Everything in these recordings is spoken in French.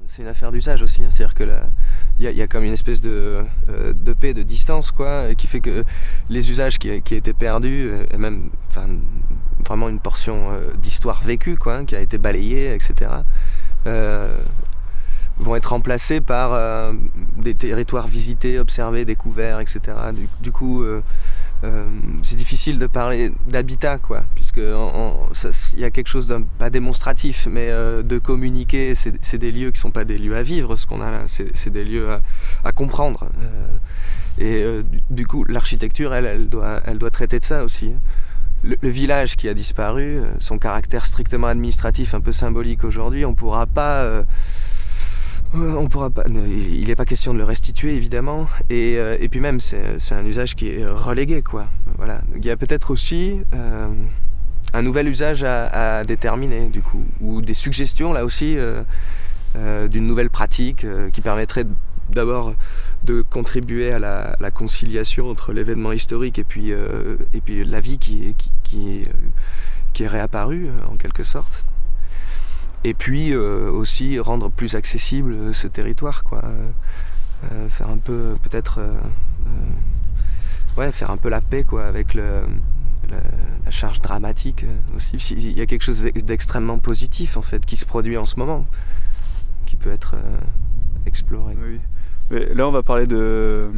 c'est une affaire d'usage aussi, hein. C'est-à-dire que il y a comme une espèce de paix, de distance, quoi, qui fait que les usages qui étaient perdus, et même vraiment une portion d'histoire vécue, quoi, hein, qui a été balayée, etc., vont être remplacés par des territoires visités, observés, découverts, etc. Du coup, c'est difficile de parler d'habitat, quoi, puisque il y a quelque chose de pas démonstratif, mais de communiquer. C'est des lieux qui sont pas des lieux à vivre, ce qu'on a là, c'est des lieux à comprendre. Du coup, l'architecture, elle doit traiter de ça aussi. Le village qui a disparu, son caractère strictement administratif, un peu symbolique aujourd'hui, on pourra pas. Il n'est pas question de le restituer, évidemment, et puis même c'est un usage qui est relégué, quoi. Voilà. Il y a peut-être aussi un nouvel usage à déterminer, du coup, ou des suggestions là aussi d'une nouvelle pratique qui permettrait d'abord de contribuer à la conciliation entre l'événement historique et puis la vie qui est réapparue en quelque sorte. Et puis aussi rendre plus accessible ce territoire, quoi. Faire un peu peut-être faire un peu la paix, quoi, avec la charge dramatique aussi. Il y a quelque chose d'extrêmement positif en fait qui se produit en ce moment, qui peut être exploré. Oui. Mais là on va parler de...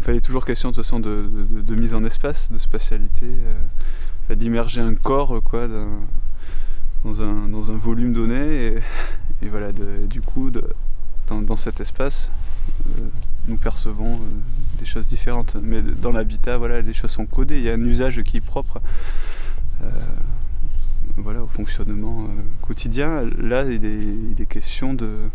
il est toujours question de toute façon de mise en espace, de spatialité, d'immerger un corps, quoi, dans un volume donné, et voilà, du coup dans cet espace nous percevons des choses différentes, mais dans l'habitat, voilà, les choses sont codées, il y a un usage qui est propre au fonctionnement quotidien. Là il est question de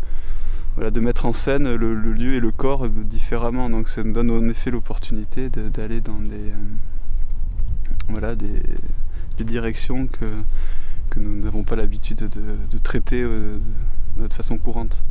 mettre en scène le lieu et le corps différemment, donc ça nous donne en effet l'opportunité d'aller dans des directions que nous n'avons pas l'habitude de traiter de façon courante.